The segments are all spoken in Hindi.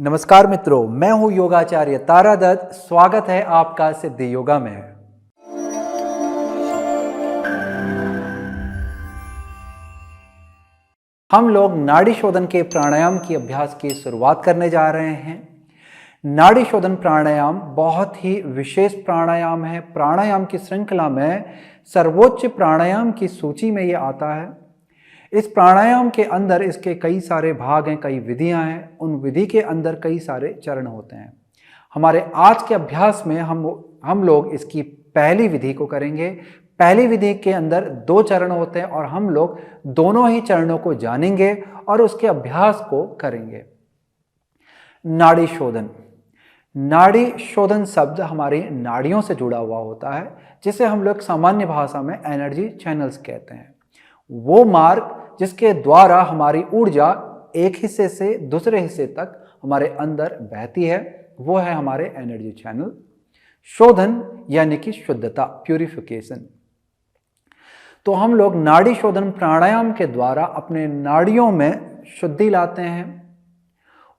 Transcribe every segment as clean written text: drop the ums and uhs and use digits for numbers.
नमस्कार मित्रों, मैं हूं योगाचार्य तारा दत्त। स्वागत है आपका सिद्धि योगा में। हम लोग नाड़ी शोधन के प्राणायाम की अभ्यास की शुरुआत करने जा रहे हैं। नाड़ी शोधन प्राणायाम बहुत ही विशेष प्राणायाम है। प्राणायाम की श्रृंखला में सर्वोच्च प्राणायाम की सूची में यह आता है। इस प्राणायाम के अंदर इसके कई सारे भाग हैं, कई विधियां हैं। उन विधि के अंदर कई सारे चरण होते हैं। हमारे आज के अभ्यास में हम लोग इसकी पहली विधि को करेंगे। पहली विधि के अंदर 2 चरण होते हैं और हम लोग दोनों ही चरणों को जानेंगे और उसके अभ्यास को करेंगे। नाड़ी शोधन। नाड़ी शोधन शब्द हमारी नाड़ियों से जुड़ा हुआ होता है, जिसे हम लोग सामान्य भाषा में एनर्जी चैनल्स कहते हैं। वो मार्ग जिसके द्वारा हमारी ऊर्जा एक हिस्से से दूसरे हिस्से तक हमारे अंदर बहती है, वो है हमारे एनर्जी चैनल। शोधन यानी कि शुद्धता, प्यूरिफिकेशन। तो हम लोग नाड़ी शोधन प्राणायाम के द्वारा अपने नाड़ियों में शुद्धि लाते हैं।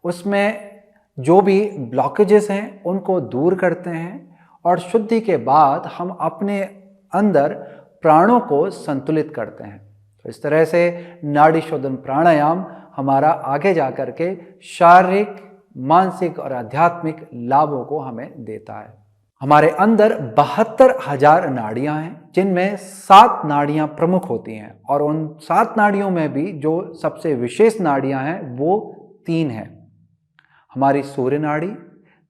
उसमें जो भी ब्लॉकेजेस हैं उनको दूर करते हैं और शुद्धि के बाद हम अपने अंदर प्राणों को संतुलित करते हैं। तो इस तरह से नाड़ी शोधन प्राणायाम हमारा आगे जाकर के शारीरिक, मानसिक और आध्यात्मिक लाभों को हमें देता है। हमारे अंदर 72,000 नाड़ियां हैं, जिनमें 7 नाड़ियां प्रमुख होती हैं और उन 7 नाड़ियों में भी जो सबसे विशेष नाड़ियां हैं वो 3 हैं। हमारी सूर्य नाड़ी,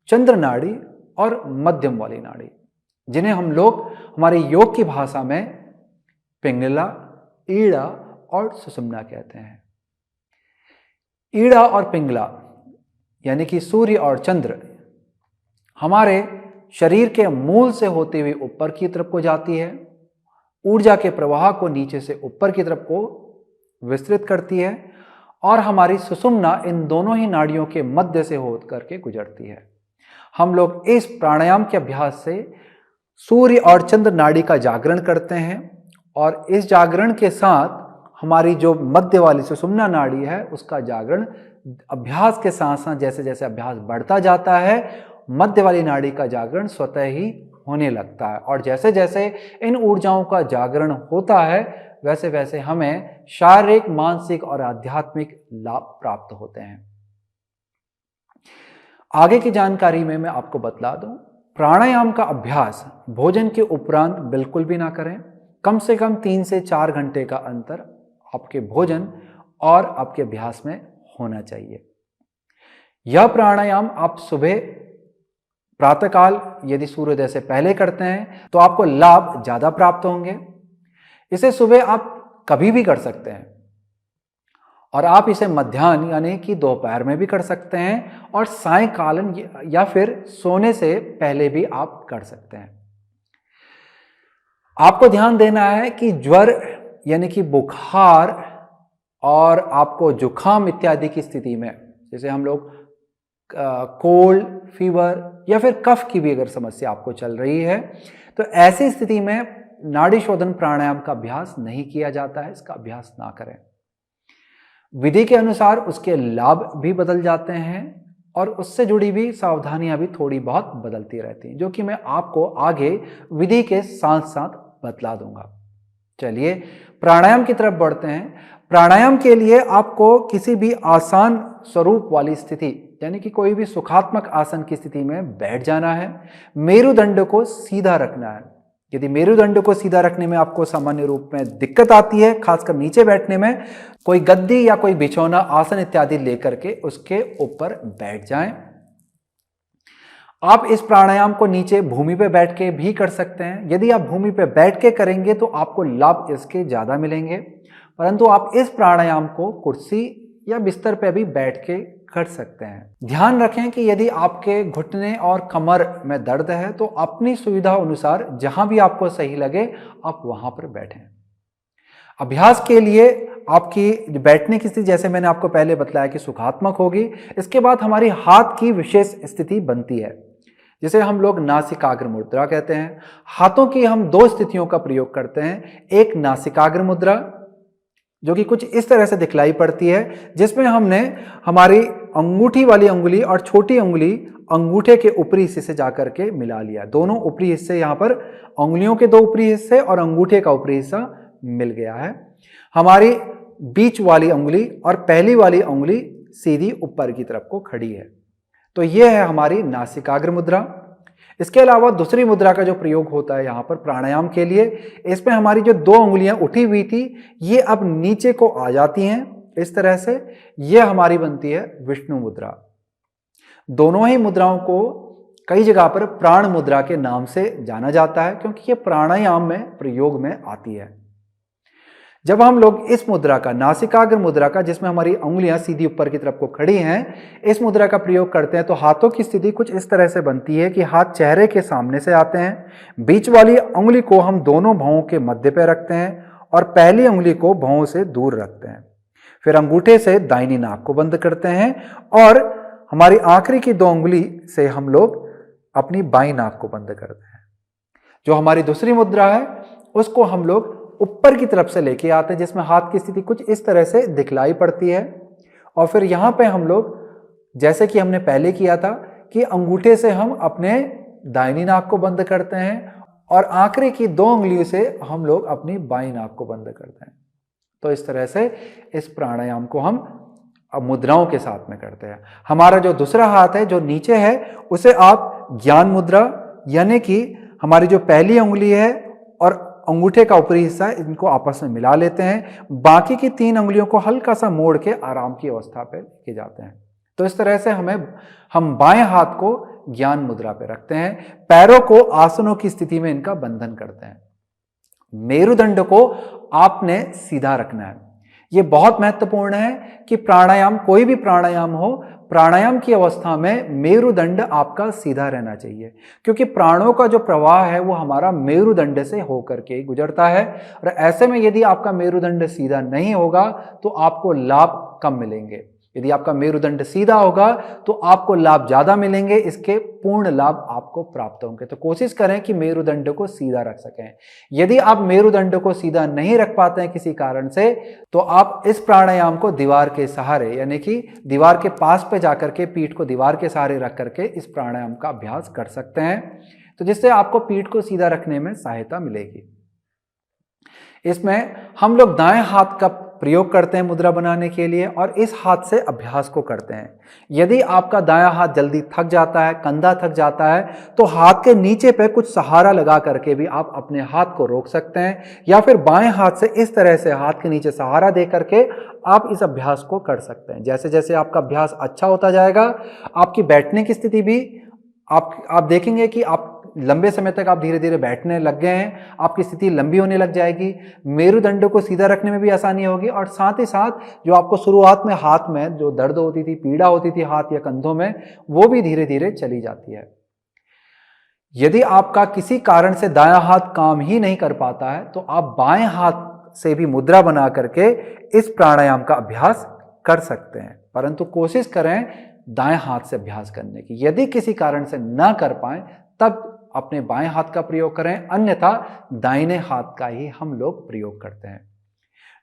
चंद्र नाड़ी और मध्यम वाली नाड़ी, जिन्हें हम लोग हमारे योग की भाषा में पिंगला, ईड़ा और सुषुम्ना कहते हैं। ईड़ा और पिंगला यानी कि सूर्य और चंद्र हमारे शरीर के मूल से होते हुए ऊपर की तरफ को जाती है, ऊर्जा के प्रवाह को नीचे से ऊपर की तरफ को विस्तृत करती है और हमारी सुषुम्ना इन दोनों ही नाड़ियों के मध्य से होकर करके गुजरती है। हम लोग इस प्राणायाम के अभ्यास से सूर्य और चंद्र नाड़ी का जागरण करते हैं और इस जागरण के साथ हमारी जो मध्य वाली सुषुम्ना नाड़ी है उसका जागरण अभ्यास के साथ साथ जैसे जैसे अभ्यास बढ़ता जाता है, मध्य वाली नाड़ी का जागरण स्वतः ही होने लगता है और जैसे जैसे इन ऊर्जाओं का जागरण होता है वैसे वैसे हमें शारीरिक, मानसिक और आध्यात्मिक लाभ प्राप्त होते हैं। आगे की जानकारी में मैं आपको बतला दूं, प्राणायाम का अभ्यास भोजन के उपरांत बिल्कुल भी ना करें। कम से कम 3 से 4 घंटे का अंतर आपके भोजन और आपके अभ्यास में होना चाहिए। यह प्राणायाम आप सुबह प्रातःकाल यदि सूर्योदय से पहले करते हैं तो आपको लाभ ज्यादा प्राप्त होंगे। इसे सुबह आप कभी भी कर सकते हैं और आप इसे मध्याह्न यानी कि दोपहर में भी कर सकते हैं और सायंकालन या फिर सोने से पहले भी आप कर सकते हैं। आपको ध्यान देना है कि ज्वर यानी कि बुखार और आपको जुखाम इत्यादि की स्थिति में, जैसे हम लोग कोल्ड, फीवर या फिर कफ की भी अगर समस्या आपको चल रही है तो ऐसी स्थिति में नाड़ी शोधन प्राणायाम का अभ्यास नहीं किया जाता है। इसका अभ्यास ना करें। विधि के अनुसार उसके लाभ भी बदल जाते हैं और उससे जुड़ी भी सावधानियां भी थोड़ी बहुत बदलती रहती हैं, जो कि मैं आपको आगे विधि के साथ साथ बतला दूंगा। चलिए प्राणायाम की तरफ बढ़ते हैं। प्राणायाम के लिए आपको किसी भी आसान स्वरूप वाली स्थिति यानी कि कोई भी सुखात्मक आसन की स्थिति में बैठ जाना है। मेरुदंड को सीधा रखना है। यदि मेरुदंड को सीधा रखने में आपको सामान्य रूप में दिक्कत आती है, खासकर नीचे बैठने में, कोई गद्दी या कोई बिछौना, आसन इत्यादि लेकर के उसके ऊपर बैठ जाएं। आप इस प्राणायाम को नीचे भूमि पे बैठ के भी कर सकते हैं। यदि आप भूमि पे बैठ के करेंगे तो आपको लाभ इसके ज्यादा मिलेंगे, परंतु आप इस प्राणायाम को कुर्सी या बिस्तर पे भी बैठ के कर सकते हैं। ध्यान रखें कि यदि आपके घुटने और कमर में दर्द है तो अपनी सुविधा अनुसार जहां भी आपको सही लगे आप वहां पर बैठें। अभ्यास के लिए आपकी बैठने की स्थिति, जैसे मैंने आपको पहले बतलाया कि सुखात्मक होगी। इसके बाद हमारी हाथ की विशेष स्थिति बनती है, जिसे हम लोग नासिकाग्र मुद्रा कहते हैं। हाथों की हम 2 स्थितियों का प्रयोग करते हैं। एक नासिकाग्र मुद्रा जो कि कुछ इस तरह से दिखलाई पड़ती है, जिसमें हमने हमारी अंगूठी वाली उंगली और छोटी उंगली अंगूठे के ऊपरी हिस्से से जाकर के मिला लिया। दोनों ऊपरी हिस्से, यहां पर उंगलियों के दो ऊपरी हिस्से और अंगूठे का ऊपरी हिस्सा मिल गया है। हमारी बीच वाली उंगली और पहली वाली उंगली सीधी ऊपर की तरफ को खड़ी है। तो यह है हमारी नासिकाग्र मुद्रा। इसके अलावा दूसरी मुद्रा का जो प्रयोग होता है यहां पर प्राणायाम के लिए, इसमें हमारी जो दो उंगलियां उठी हुई थी ये अब नीचे को आ जाती हैं इस तरह से। यह हमारी बनती है विष्णु मुद्रा। दोनों ही मुद्राओं को कई जगह पर प्राण मुद्रा के नाम से जाना जाता है क्योंकि यह प्राणायाम में प्रयोग में आती है। जब हम लोग इस मुद्रा का, नासिकाग्र मुद्रा का, जिसमें हमारी उंगलियां सीधी ऊपर की तरफ को खड़ी हैं, इस मुद्रा का प्रयोग करते हैं तो हाथों की स्थिति कुछ इस तरह से बनती है कि हाथ चेहरे के सामने से आते हैं, बीच वाली उंगली को हम दोनों भौं के मध्य पे रखते हैं और पहली उंगली को भौं से दूर रखते हैं। फिर अंगूठे से दाहिनी नाक को बंद करते हैं और हमारी आखिरी की दो उंगली से हम लोग अपनी बाईं नाक को बंद करते हैं। जो हमारी दूसरी मुद्रा है उसको हम लोग ऊपर की तरफ से लेके आते हैं, जिसमें हाथ की स्थिति कुछ इस तरह से दिखलाई पड़ती है। और फिर यहां पे हम लोग, जैसे कि हमने पहले किया था, कि अंगूठे से हम अपने दाहिनी नाक को बंद करते हैं और आखिरी की दो उंगलियों से हम लोग अपनी बाईं नाक को बंद करते हैं। तो इस तरह से इस प्राणायाम को हम मुद्राओं के साथ में करते हैं। हमारा जो दूसरा हाथ है जो नीचे है उसे आप ज्ञान मुद्रा, यानी कि हमारी जो पहली उंगली है और अंगूठे का ऊपरी हिस्सा है, इनको आपस में मिला लेते हैं। बाकी की तीन उंगलियों को हल्का सा मोड़ के आराम की अवस्था पे लेके जाते हैं। तो इस तरह से हम बाएं हाथ को ज्ञान मुद्रा पे रखते हैं। पैरों को आसनों की स्थिति में इनका बंधन करते हैं। मेरुदंड को आपने सीधा रखना है। यह बहुत महत्वपूर्ण है कि प्राणायाम, कोई भी प्राणायाम हो, प्राणायाम की अवस्था में मेरुदंड आपका सीधा रहना चाहिए, क्योंकि प्राणों का जो प्रवाह है वो हमारा मेरुदंड से होकर के गुजरता है। और ऐसे में यदि आपका मेरुदंड सीधा नहीं होगा तो आपको लाभ कम मिलेंगे। यदि आपका मेरुदंड सीधा होगा तो आपको लाभ ज्यादा मिलेंगे, इसके पूर्ण लाभ आपको प्राप्त होंगे। तो कोशिश करें कि मेरुदंड को सीधा रख सकें। यदि आप मेरुदंड को सीधा नहीं रख पाते हैं किसी कारण से, तो आप इस प्राणायाम को दीवार के सहारे, यानी कि दीवार के पास पे जाकर के पीठ को दीवार के सहारे रख करके इस प्राणायाम का अभ्यास कर सकते हैं, तो जिससे आपको पीठ को सीधा रखने में सहायता मिलेगी। इसमें हम लोग दाएं हाथ का प्रयोग करते हैं मुद्रा बनाने के लिए और इस हाथ से अभ्यास को करते हैं। यदि आपका दायां हाथ जल्दी थक जाता है, कंधा थक जाता है, तो हाथ के नीचे पे कुछ सहारा लगा करके भी आप अपने हाथ को रोक सकते हैं, या फिर बाएं हाथ से इस तरह से हाथ के नीचे सहारा दे करके आप इस अभ्यास को कर सकते हैं। जैसे जैसे आपका अभ्यास अच्छा होता जाएगा, आपकी बैठने की स्थिति भी आप देखेंगे कि आप लंबे समय तक आप धीरे धीरे बैठने लग गए हैं, आपकी स्थिति लंबी होने लग जाएगी, मेरुदंड को सीधा रखने में भी आसानी होगी, और साथ ही साथ जो आपको शुरुआत में हाथ में जो दर्द होती थी, पीड़ा होती थी हाथ या कंधों में, वो भी धीरे धीरे चली जाती है। यदि आपका किसी कारण से दायां हाथ काम ही नहीं कर पाता है तो आप बाएं हाथ से भी मुद्रा बना करके इस प्राणायाम का अभ्यास कर सकते हैं, परंतु कोशिश करें दाएं हाथ से अभ्यास करने की। यदि किसी कारण से ना कर पाए तब अपने बाएं हाथ का प्रयोग करें, अन्यथा दाहिने हाथ का ही हम लोग प्रयोग करते हैं।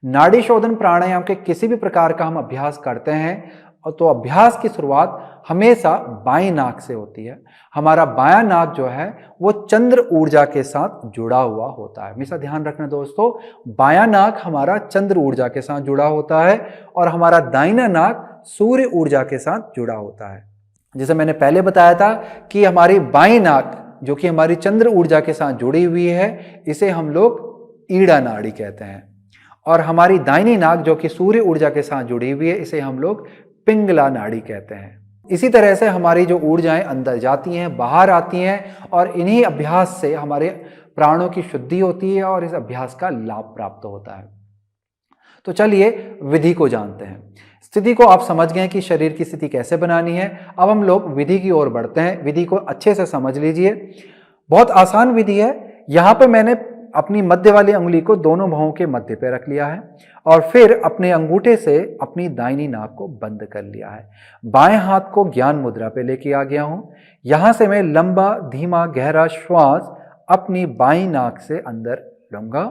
नाड़ी शोधन प्राणायाम के किसी भी प्रकार का हम अभ्यास करते हैं तो अभ्यास की शुरुआत हमेशा बाईं नाक से होती है। हमारा बायां नाक जो है वो चंद्र ऊर्जा के साथ जुड़ा हुआ होता है। हमेशा ध्यान रखना दोस्तों, बायां नाक हमारा चंद्र ऊर्जा के साथ जुड़ा होता है और हमारा दाहिना नाक सूर्य ऊर्जा के साथ जुड़ा होता है। जैसे मैंने पहले बताया था कि हमारी बाईं नाक जो कि हमारी चंद्र ऊर्जा के साथ जुड़ी हुई है, इसे हम लोग ईड़ा नाड़ी कहते हैं, और हमारी दाहिनी नाक जो कि सूर्य ऊर्जा के साथ जुड़ी हुई है, इसे हम लोग पिंगला नाड़ी कहते हैं। इसी तरह से हमारी जो ऊर्जाएं अंदर जाती हैं, बाहर आती हैं, और इन्हीं अभ्यास से हमारे प्राणों की शुद्धि होती है और इस अभ्यास का लाभ प्राप्त होता है। तो चलिए विधि को जानते हैं। स्थिति को आप समझ गए कि शरीर की स्थिति कैसे बनानी है। अब हम लोग विधि की ओर बढ़ते हैं। विधि को अच्छे से समझ लीजिए, बहुत आसान विधि है। यहाँ पे मैंने अपनी मध्य वाली उंगली को दोनों भौं के मध्य पे रख लिया है और फिर अपने अंगूठे से अपनी दाहिनी नाक को बंद कर लिया है। बाएं हाथ को ज्ञान मुद्रा पे लेके आ गया हूं। यहां से मैं लंबा धीमा गहरा श्वास अपनी बाईं नाक से अंदर लूंगा।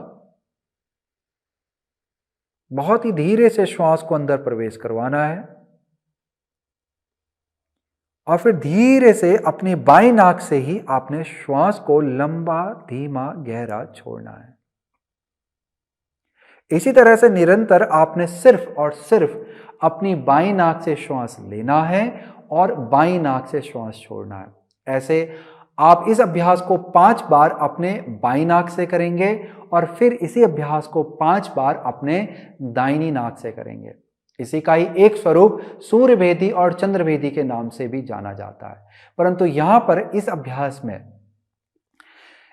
बहुत ही धीरे से श्वास को अंदर प्रवेश करवाना है। और फिर धीरे से अपनी बाईं नाक से ही आपने श्वास को लंबा, धीमा, गहरा छोड़ना है। इसी तरह से निरंतर आपने सिर्फ और सिर्फ अपनी बाईं नाक से श्वास लेना है और बाईं नाक से श्वास छोड़ना है। ऐसे आप इस अभ्यास को 5 बार अपने बाईं नाक से करेंगे और फिर इसी अभ्यास को 5 बार अपने दाहिनी नाक से करेंगे। इसी का ही एक स्वरूप सूर्यभेदी और चंद्रभेदी के नाम से भी जाना जाता है। परंतु यहां पर इस अभ्यास में,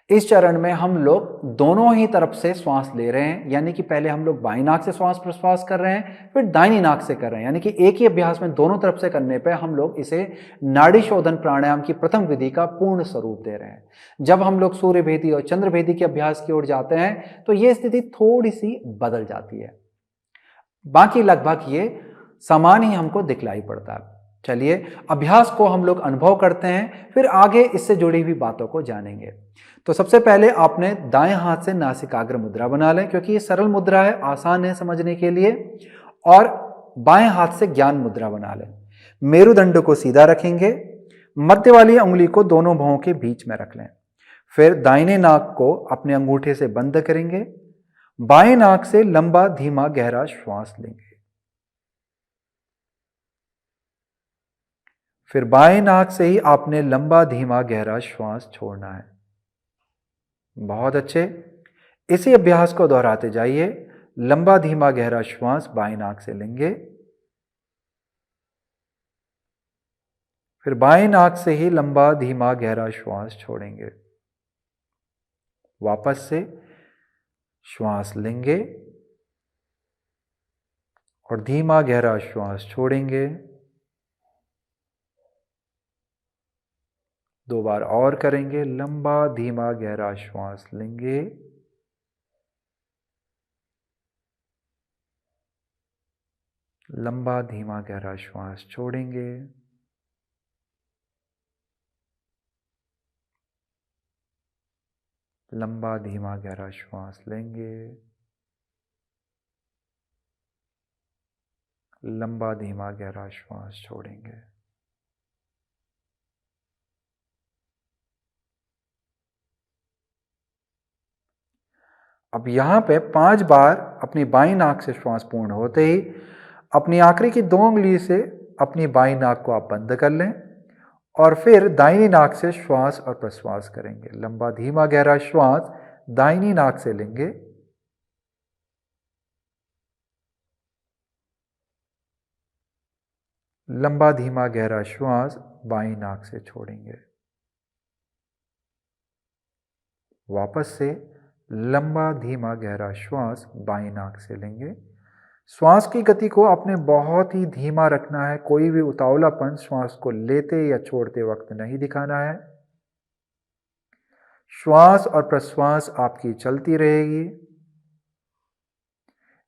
इस चरण में हम लोग दोनों ही तरफ से श्वास ले रहे हैं, यानी कि पहले हम लोग बाईं नाक से श्वास प्रश्वास कर रहे हैं, फिर दाहिनी नाक से कर रहे हैं, यानी कि एक ही अभ्यास में दोनों तरफ से करने पे हम लोग इसे नाड़ी शोधन प्राणायाम की प्रथम विधि का पूर्ण स्वरूप दे रहे हैं। जब हम लोग सूर्यभेदी और चंद्रभेदी के अभ्यास की ओर जाते हैं तो ये स्थिति थोड़ी सी बदल जाती है, बाकी लगभग ये समान ही हमको दिखलाई पड़ता है। चलिए अभ्यास को हम लोग अनुभव करते हैं, फिर आगे इससे जुड़ी हुई बातों को जानेंगे। तो सबसे पहले आपने दाएं हाथ से नासिकाग्र मुद्रा बना लें, क्योंकि ये सरल मुद्रा है, आसान है समझने के लिए। और बाएं हाथ से ज्ञान मुद्रा बना लें। मेरुदंड को सीधा रखेंगे, मध्य वाली उंगली को दोनों भौं के बीच में रख लें। फिर दाहिने नाक को अपने अंगूठे से बंद करेंगे, बाएं नाक से लंबा, धीमा, गहरा श्वास लेंगे। फिर बाएं नाक से ही आपने लंबा, धीमा, गहरा श्वास छोड़ना है। बहुत अच्छे, इसी अभ्यास को दोहराते जाइए। लंबा, धीमा, गहरा श्वास बाएं नाक से लेंगे, फिर बाएं नाक से ही लंबा, धीमा, गहरा श्वास छोड़ेंगे। वापस से श्वास लेंगे और धीमा, गहरा श्वास छोड़ेंगे। 2 बार और करेंगे। लंबा, धीमा, गहरा श्वास लेंगे, लंबा, धीमा, गहरा श्वास छोड़ेंगे। लंबा, धीमा, गहरा श्वास लेंगे, लंबा, धीमा, गहरा श्वास छोड़ेंगे। अब यहां पे 5 बार अपनी बाईं नाक से श्वास पूर्ण होते ही अपनी आखिरी की 2 उंगली से अपनी बाईं नाक को आप बंद कर लें और फिर दाहिनी नाक से श्वास और प्रश्वास करेंगे। लंबा, धीमा, गहरा श्वास दाहिनी नाक से लेंगे, लंबा, धीमा, गहरा श्वास बाईं नाक से छोड़ेंगे। वापस से लंबा, धीमा, गहरा श्वास बाईं नाक से लेंगे। श्वास की गति को आपने बहुत ही धीमा रखना है, कोई भी उतावलापन श्वास को लेते या छोड़ते वक्त नहीं दिखाना है। श्वास और प्रश्वास आपकी चलती रहेगी।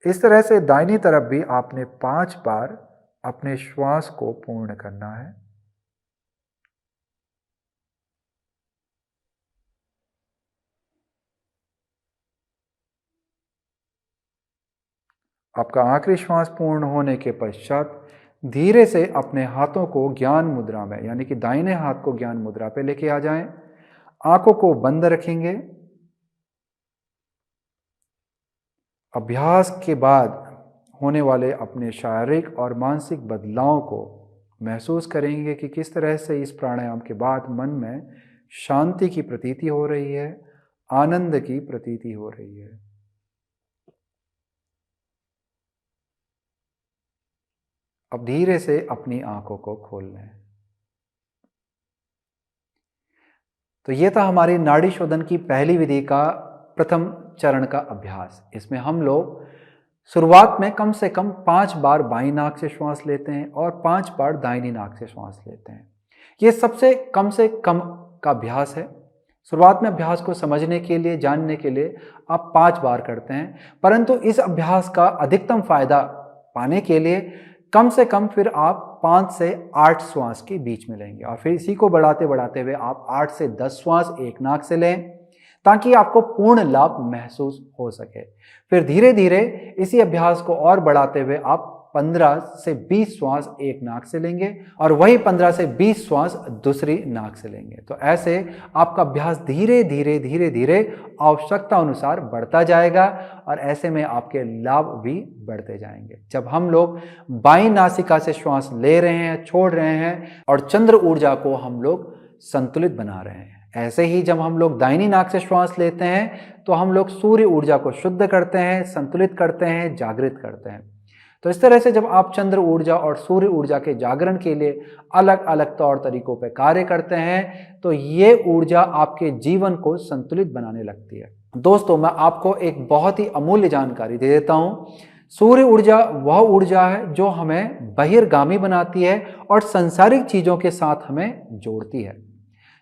इस तरह से दाहिनी तरफ भी आपने 5 बार अपने श्वास को पूर्ण करना है। आपका आखिरी श्वास पूर्ण होने के पश्चात धीरे से अपने हाथों को ज्ञान मुद्रा में, यानी कि दाहिने हाथ को ज्ञान मुद्रा पे लेके आ जाएं। आंखों को बंद रखेंगे। अभ्यास के बाद होने वाले अपने शारीरिक और मानसिक बदलाव को महसूस करेंगे कि किस तरह से इस प्राणायाम के बाद मन में शांति की प्रतीति हो रही है, आनंद की प्रतीति हो रही है। अब धीरे से अपनी आंखों को खोल लें। तो यह था हमारी नाड़ी शोधन की पहली विधि का प्रथम चरण का अभ्यास। इसमें हम लोग शुरुआत में कम से कम 5 बार बाईं नाक से श्वास लेते हैं और 5 बार दाहिनी नाक से श्वास लेते हैं। यह सबसे कम का अभ्यास है। शुरुआत में अभ्यास को समझने के लिए, जानने के लिए आप 5 बार करते हैं, परंतु इस अभ्यास का अधिकतम फायदा पाने के लिए कम से कम फिर आप 5 से 8 श्वास के बीच में लेंगे और फिर इसी को बढ़ाते बढ़ाते हुए आप 8 से 10 श्वास एक नाक से लें, ताकि आपको पूर्ण लाभ महसूस हो सके। फिर धीरे धीरे इसी अभ्यास को और बढ़ाते हुए आप 15 से 20 श्वास एक नाक से लेंगे और वही 15 से 20 श्वास दूसरी नाक से लेंगे। तो ऐसे आपका अभ्यास धीरे धीरे धीरे धीरे आवश्यकता अनुसार बढ़ता जाएगा और ऐसे में आपके लाभ भी बढ़ते जाएंगे। जब हम लोग बाईं नासिका से श्वास ले रहे हैं, छोड़ रहे हैं और चंद्र ऊर्जा को हम लोग संतुलित बना रहे हैं, ऐसे ही जब हम लोग दाहिनी नाक से श्वास लेते हैं तो हम लोग सूर्य ऊर्जा को शुद्ध करते हैं, संतुलित करते हैं, जागृत करते हैं। तो इस तरह से जब आप चंद्र ऊर्जा और सूर्य ऊर्जा के जागरण के लिए अलग अलग तौर तरीकों पर कार्य करते हैं तो ये ऊर्जा आपके जीवन को संतुलित बनाने लगती है। दोस्तों, मैं आपको एक बहुत ही अमूल्य जानकारी दे देता हूँ। सूर्य ऊर्जा वह ऊर्जा है जो हमें बहिर्गामी बनाती है और सांसारिक चीजों के साथ हमें जोड़ती है।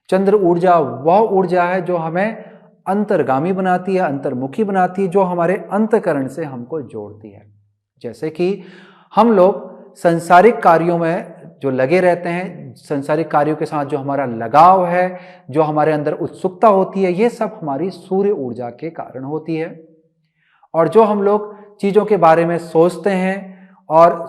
चंद्र ऊर्जा वह ऊर्जा है जो हमें अंतर्गामी बनाती है, अंतर्मुखी बनाती है, जो हमारे अंतःकरण से हमको जोड़ती है। जैसे कि हम लोग सांसारिक कार्यों में जो लगे रहते हैं, सांसारिक कार्यों के साथ जो हमारा लगाव है, जो हमारे अंदर उत्सुकता होती है, ये सब हमारी सूर्य ऊर्जा के कारण होती है। और जो हम लोग चीज़ों के बारे में सोचते हैं और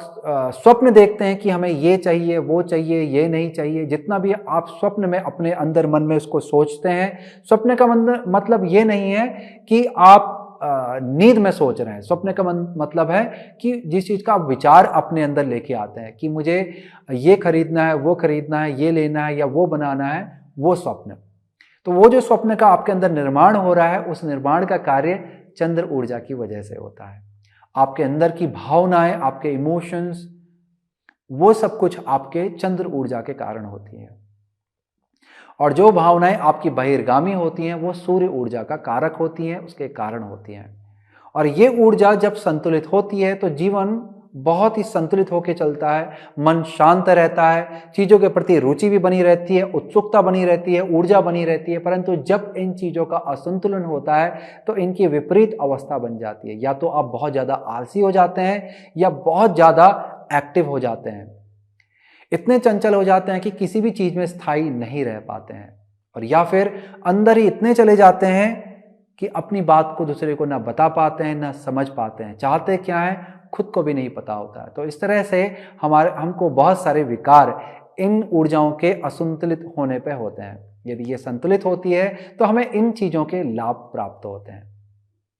स्वप्न देखते हैं कि हमें ये चाहिए, वो चाहिए, ये नहीं चाहिए, जितना भी आप स्वप्न में अपने अंदर मन में उसको सोचते हैं, स्वप्न का मतलब ये नहीं है कि आप नींद में सोच रहे हैं। स्वप्न का मतलब है कि जिस चीज़ का आप विचार अपने अंदर लेके आते हैं कि मुझे ये खरीदना है, वो खरीदना है, ये लेना है या वो बनाना है, वो स्वप्न। तो वो जो स्वप्न का आपके अंदर निर्माण हो रहा है, उस निर्माण का कार्य चंद्र ऊर्जा की वजह से होता है। आपके अंदर की भावनाएं, आपके इमोशंस, वो सब कुछ आपके चंद्र ऊर्जा के कारण होती हैं। और जो भावनाएं आपकी बहिर्गामी होती हैं वो सूर्य ऊर्जा का कारक होती हैं, उसके कारण होती हैं। और ये ऊर्जा जब संतुलित होती है तो जीवन बहुत ही संतुलित होकर चलता है, मन शांत रहता है, चीज़ों के प्रति रुचि भी बनी रहती है, उत्सुकता बनी रहती है, ऊर्जा बनी रहती है। परंतु जब इन चीज़ों का असंतुलन होता है तो इनकी विपरीत अवस्था बन जाती है। या तो आप बहुत ज़्यादा आलसी हो जाते हैं या बहुत ज़्यादा एक्टिव हो जाते हैं, इतने चंचल हो जाते हैं कि किसी भी चीज़ में स्थायी नहीं रह पाते हैं, और या फिर अंदर ही इतने चले जाते हैं कि अपनी बात को दूसरे को ना बता पाते हैं, ना समझ पाते हैं, चाहते क्या है खुद को भी नहीं पता होता है। तो इस तरह से हमको बहुत सारे विकार इन ऊर्जाओं के असंतुलित होने पे होते हैं। यदि ये संतुलित होती है तो हमें इन चीज़ों के लाभ प्राप्त होते हैं।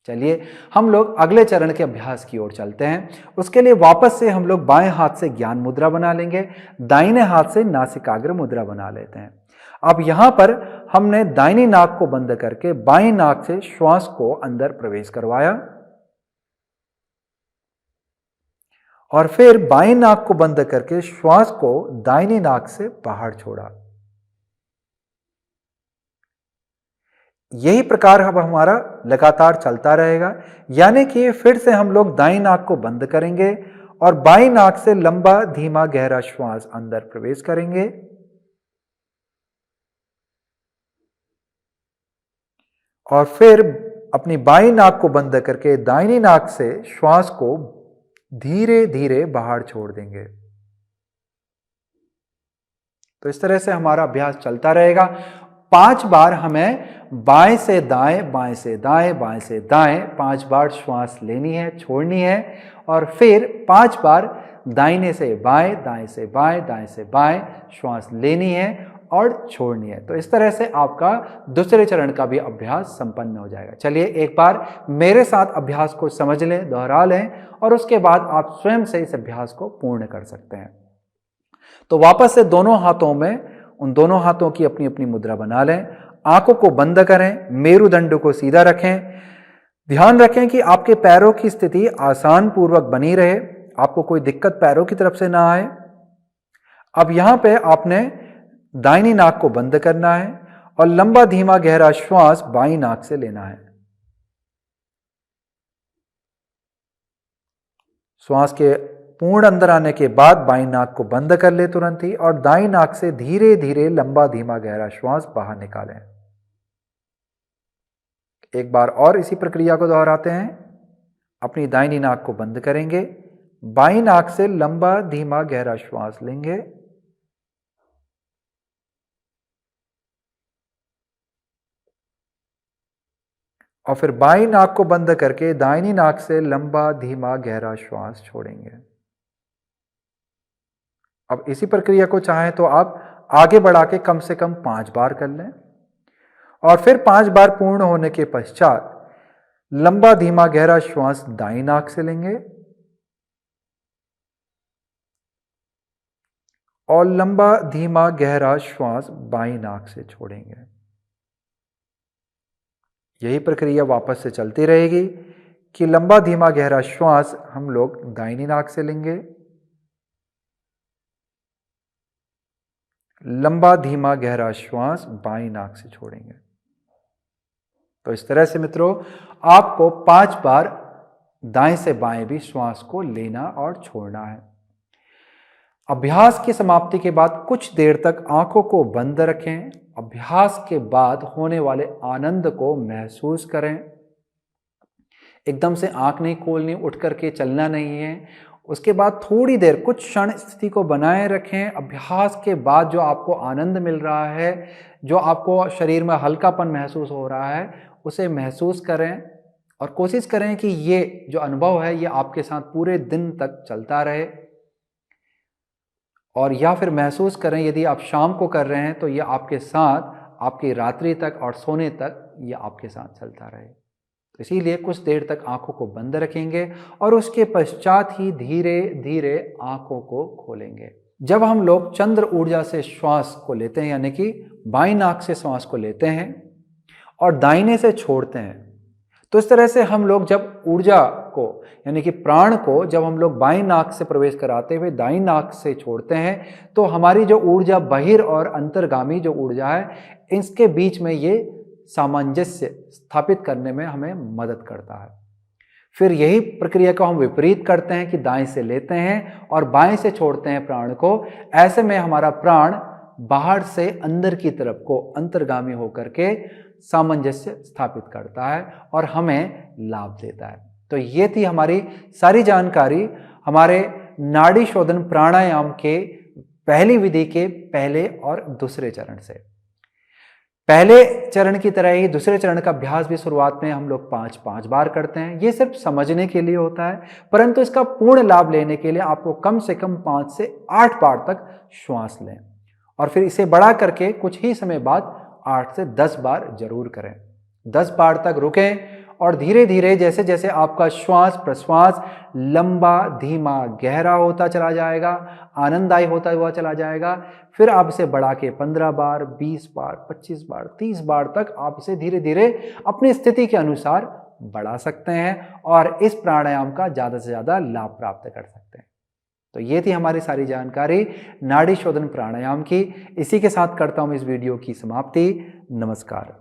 चलिए हम लोग अगले चरण के अभ्यास की ओर चलते हैं। उसके लिए वापस से हम लोग बाएं हाथ से ज्ञान मुद्रा बना लेंगे, दाहिने हाथ से नासिकाग्र मुद्रा बना लेते हैं। अब यहां पर हमने दाहिनी नाक को बंद करके बाईं नाक से श्वास को अंदर प्रवेश करवाया और फिर बाईं नाक को बंद करके श्वास को दाहिनी नाक से बाहर छोड़ा। यही प्रकार अब हमारा लगातार चलता रहेगा, यानी कि फिर से हम लोग दाईं नाक को बंद करेंगे और बाईं नाक से लंबा धीमा गहरा श्वास अंदर प्रवेश करेंगे और फिर अपनी बाईं नाक को बंद करके दाहिनी नाक से श्वास को धीरे धीरे बाहर छोड़ देंगे। तो इस तरह से हमारा अभ्यास चलता रहेगा। 5 बार हमें बाएं से दाएं, बाएं से दाएं, बाएं से दाएं 5 बार श्वास लेनी है, छोड़नी है, और फिर 5 बार दाहिने से बाएं, दाएं से बाएं, दाएं से बाएं श्वास लेनी है और छोड़नी है। तो इस तरह से आपका दूसरे चरण का भी अभ्यास संपन्न हो जाएगा। चलिए एक बार मेरे साथ अभ्यास को समझ लें, दोहरा लें, और उसके बाद आप स्वयं से इस अभ्यास को पूर्ण कर सकते हैं। तो वापस से दोनों हाथों में उन दोनों हाथों की अपनी अपनी मुद्रा बना लें, आंखों को बंद करें, मेरुदंड को सीधा रखें, ध्यान रखें कि आपके पैरों की स्थिति आसान पूर्वक बनी रहे, आपको कोई दिक्कत पैरों की तरफ से ना आए। अब यहां पे आपने दाहिनी नाक को बंद करना है और लंबा धीमा गहरा श्वास बाईं नाक से लेना है। श्वास के पूर्ण अंदर आने के बाद बाईं नाक को बंद कर ले तुरंत ही, और दाईं नाक से धीरे धीरे लंबा धीमा गहरा श्वास बाहर निकालें। एक बार और इसी प्रक्रिया को दोहराते हैं। अपनी दाहिनी नाक को बंद करेंगे, बाईं नाक से लंबा धीमा गहरा श्वास लेंगे और फिर बाईं नाक को बंद करके दाहिनी नाक से लंबा धीमा गहरा श्वास छोड़ेंगे। अब इसी प्रक्रिया को चाहें तो आप आगे बढ़ा के कम से कम 5 बार कर लें और फिर 5 बार पूर्ण होने के पश्चात लंबा धीमा गहरा श्वास दाईं नाक से लेंगे और लंबा धीमा गहरा श्वास बाईं नाक से छोड़ेंगे। यही प्रक्रिया वापस से चलती रहेगी कि लंबा धीमा गहरा श्वास हम लोग दाहिनी नाक से लेंगे, लंबा धीमा गहरा श्वास बाईं नाक से छोड़ेंगे। तो इस तरह से मित्रों आपको 5 बार दाएं से बाएं भी श्वास को लेना और छोड़ना है। अभ्यास की समाप्ति के बाद कुछ देर तक आंखों को बंद रखें। अभ्यास के बाद होने वाले आनंद को महसूस करें। एकदम से आंख नहीं खोलनी, उठ करके चलना नहीं है। उसके बाद थोड़ी देर कुछ क्षण स्थिति को बनाए रखें। अभ्यास के बाद जो आपको आनंद मिल रहा है, जो आपको शरीर में हल्कापन महसूस हो रहा है, उसे महसूस करें और कोशिश करें कि ये जो अनुभव है ये आपके साथ पूरे दिन तक चलता रहे। और या फिर महसूस करें यदि आप शाम को कर रहे हैं तो ये आपके साथ आपकी रात्रि तक और सोने तक ये आपके साथ चलता रहे। तो इसीलिए कुछ देर तक आंखों को बंद रखेंगे और उसके पश्चात ही धीरे धीरे आंखों को खोलेंगे। जब हम लोग चंद्र ऊर्जा से श्वास को लेते हैं, यानी कि बाईं नाक से श्वास को लेते हैं और दाहिने से छोड़ते हैं, तो इस तरह से हम लोग जब ऊर्जा को यानी कि प्राण को जब हम लोग बाईं नाक से प्रवेश कराते हुए दाईं नाक से छोड़ते हैं तो हमारी जो ऊर्जा बहिर और अंतर्गामी जो ऊर्जा है इसके बीच में ये सामंजस्य स्थापित करने में हमें मदद करता है। फिर यही प्रक्रिया को हम विपरीत करते हैं कि दाएं से लेते हैं और बाएं से छोड़ते हैं प्राण को। ऐसे में हमारा प्राण बाहर से अंदर की तरफ को अंतर्गामी होकर के सामंजस्य स्थापित करता है और हमें लाभ देता है। तो ये थी हमारी सारी जानकारी हमारे नाड़ी शोधन प्राणायाम के पहली विधि के पहले और दूसरे चरण से। पहले चरण की तरह ही दूसरे चरण का अभ्यास भी शुरुआत में हम लोग 5-5 बार करते हैं। ये सिर्फ समझने के लिए होता है, परंतु इसका पूर्ण लाभ लेने के लिए आपको कम से कम 5 से 8 बार तक श्वास लें और फिर इसे बढ़ा करके कुछ ही समय बाद 8 से 10 बार जरूर करें। 10 बार तक रुकें और धीरे धीरे जैसे जैसे आपका श्वास प्रश्वास लंबा धीमा गहरा होता चला जाएगा, आनंददायी होता हुआ चला जाएगा, फिर आप इसे बढ़ा के 15 बार, 20 बार, 25 बार, 30 बार तक आप इसे धीरे धीरे अपनी स्थिति के अनुसार बढ़ा सकते हैं और इस प्राणायाम का ज़्यादा से ज़्यादा लाभ प्राप्त कर सकते हैं। तो ये थी हमारी सारी जानकारी नाड़ी शोधन प्राणायाम की। इसी के साथ करता हूँ इस वीडियो की समाप्ति। नमस्कार।